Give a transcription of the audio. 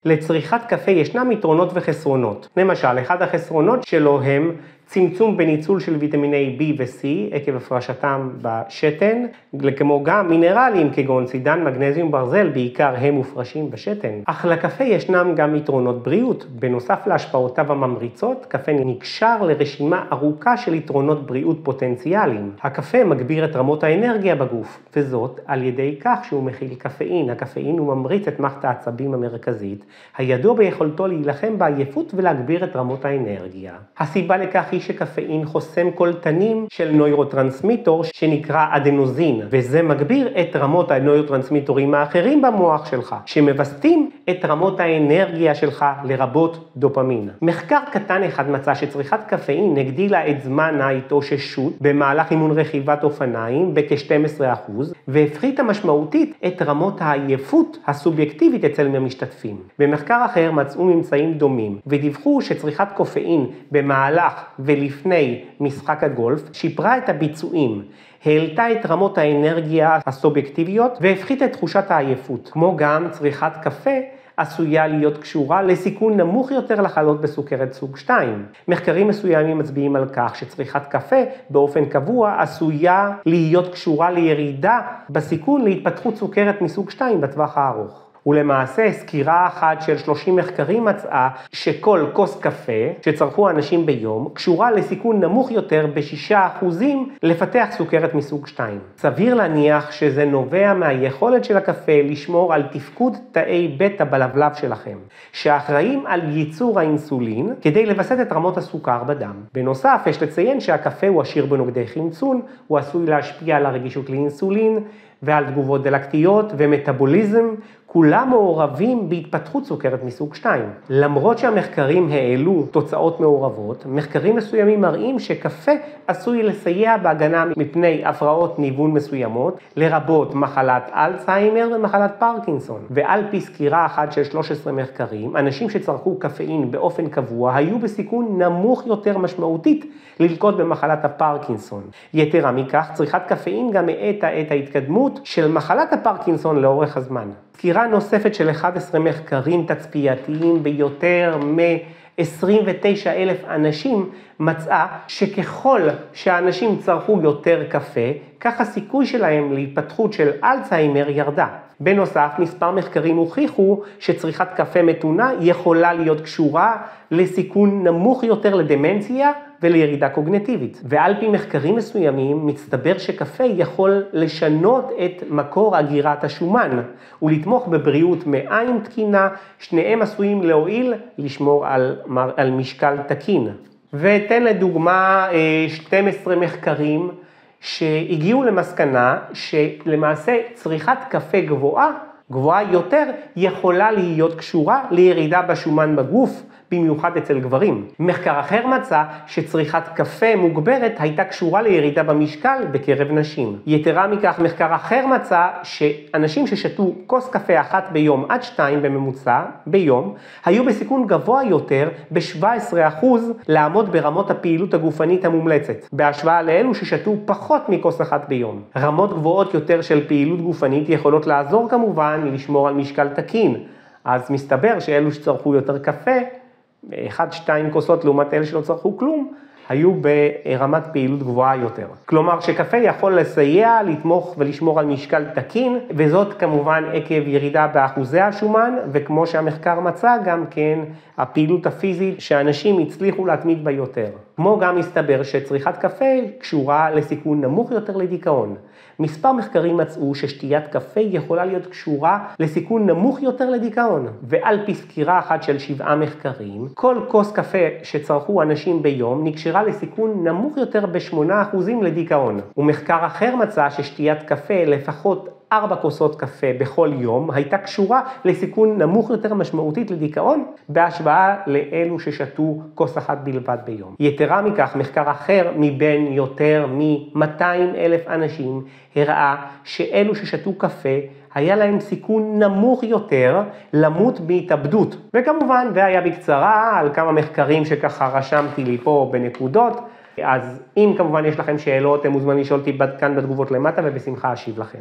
לצריכת קפה ישנם יתרונות וחסרונות. למשל, אחד החסרונות שלו הם צמצום בניצול של ויטמיני B ו-C עקב הפרשתם בשתן, כמו גם מינרלים כגון צידן, מגנזיום, ברזל, בעיקר הם מופרשים בשתן. אך לקפה ישנם גם יתרונות בריאות. בנוסף להשפעותיו הממריצות, קפה נקשר לרשימה ארוכה של יתרונות בריאות פוטנציאליים. הקפה מגביר את רמות האנרגיה בגוף, וזאת על ידי כך שהוא מכיל קפאין. הקפאין הוא ממריץ את מערכת העצבים המרכזית, הידוע ביכולתו להילחם בעייפות ולהגביר את רמות האנרגיה. הסיבה לכך היא שקפאין חוסם קולטנים של נוירוטרנסמיטור שנקרא אדנוזין, וזה מגביר את רמות הנוירוטרנסמיטורים האחרים במוח שלך, שמבסטים את רמות האנרגיה שלך לרבות דופמין. מחקר קטן אחד מצא שצריכת קפאין הגדילה את זמן ההתאוששות במהלך אימון רכיבת אופניים בכ-12% והפחיתה משמעותית את רמות העייפות הסובייקטיבית אצל המשתתפים. במחקר אחר מצאו ממצאים דומים ודיווחו שצריכת קופאין במהלך ולפני משחק הגולף שיפרה את הביצועים, העלתה את רמות האנרגיה הסובייקטיביות והפחיתה את תחושת העייפות. כמו גם צריכת קפה עשויה להיות קשורה לסיכון נמוך יותר לחלות בסוכרת סוג 2. מחקרים מסוימים מצביעים על כך שצריכת קפה באופן קבוע עשויה להיות קשורה לירידה בסיכון להתפתחות סוכרת מסוג 2 בטווח הארוך. ולמעשה סקירה אחת של 30 מחקרים מצאה שכל כוס קפה שצרכו אנשים ביום קשורה לסיכון נמוך יותר ב6% לפתח סוכרת מסוג 2. סביר להניח שזה נובע מהיכולת של הקפה לשמור על תפקוד תאי בטא בלבלב שלכם, שאחראים על ייצור האינסולין כדי לבסט את רמות הסוכר בדם. בנוסף, יש לציין שהקפה הוא עשיר בנוגדי חמצון, הוא עשוי להשפיע על הרגישות לאינסולין ועל תגובות דלקתיות ומטאבוליזם, כולם מעורבים בהתפתחות סוכרת מסוג 2. למרות שהמחקרים העלו תוצאות מעורבות, מחקרים מסוימים מראים שקפה עשוי לסייע בהגנה מפני הפרעות ניוון מסוימות, לרבות מחלת אלצהיימר ומחלת פרקינסון. ועל פי סקירה אחת של 13 מחקרים, אנשים שצרכו קפאין באופן קבוע היו בסיכון נמוך יותר משמעותית ללקות במחלת הפרקינסון. יתרה מכך, צריכת קפאין גם האטה את ההתקדמות של מחלת הפרקינסון לאורך הזמן. סקירה נוספת של 11 מחקרים תצפייתיים ביותר מ-29,000 אנשים מצאה שככל שהאנשים צרכו יותר קפה, כך הסיכוי שלהם להתפתחות של אלצהיימר ירדה. בנוסף, מספר מחקרים הוכיחו שצריכת קפה מתונה יכולה להיות קשורה לסיכון נמוך יותר לדמנציה ולירידה קוגניטיבית. ועל פי מחקרים מסוימים מצטבר שקפה יכול לשנות את מקור אגירת השומן ולתמוך בבריאות מעיים תקינה, שניהם עשויים להועיל לשמור על משקל תקין. ותן לדוגמה 12 מחקרים שהגיעו למסקנה שלמעשה צריכת קפה גבוהה יותר יכולה להיות קשורה לירידה בשומן בגוף, במיוחד אצל גברים. מחקר אחר מצא שצריכת קפה מוגברת הייתה קשורה לירידה במשקל בקרב נשים. יתרה מכך, מחקר אחר מצא שאנשים ששתו כוס קפה אחת ביום עד 2 בממוצע ביום, היו בסיכון גבוה יותר ב-17% לעמוד ברמות הפעילות הגופנית המומלצת, בהשוואה לאלו ששתו פחות מכוס אחת ביום. רמות גבוהות יותר של פעילות גופנית יכולות לעזור כמובן לשמור על משקל תקין. אז מסתבר שאלו שצרכו יותר קפה, 1-2 כוסות לעומת אלה שלא צרכו כלום, היו ברמת פעילות גבוהה יותר. כלומר שקפה יכול לסייע, לתמוך ולשמור על משקל תקין, וזאת כמובן עקב ירידה באחוזי השומן, וכמו שהמחקר מצא גם כן הפעילות הפיזית שאנשים הצליחו להתמיד בה יותר. כמו גם מסתבר שצריכת קפה קשורה לסיכון נמוך יותר לדיכאון. מספר מחקרים מצאו ששתיית קפה יכולה להיות קשורה לסיכון נמוך יותר לדיכאון. ועל פי סקירה אחת של 7 מחקרים, כל כוס קפה שצרכו אנשים ביום נקשרה לסיכון נמוך יותר ב8% לדיכאון. ומחקר אחר מצא ששתיית קפה לפחות 4 כוסות קפה בכל יום הייתה קשורה לסיכון נמוך יותר משמעותית לדיכאון בהשוואה לאלו ששתו כוס אחת בלבד ביום. יתרה מכך, מחקר אחר מבין יותר מ-200,000 אנשים הראה שאלו ששתו קפה היה להם סיכון נמוך יותר למות בהתאבדות. וכמובן, זה היה בקצרה על כמה מחקרים שככה רשמתי לי פה בנקודות. אז אם כמובן יש לכם שאלות, אתם מוזמנים לשאול אותי כאן בתגובות למטה ובשמחה אשיב לכם.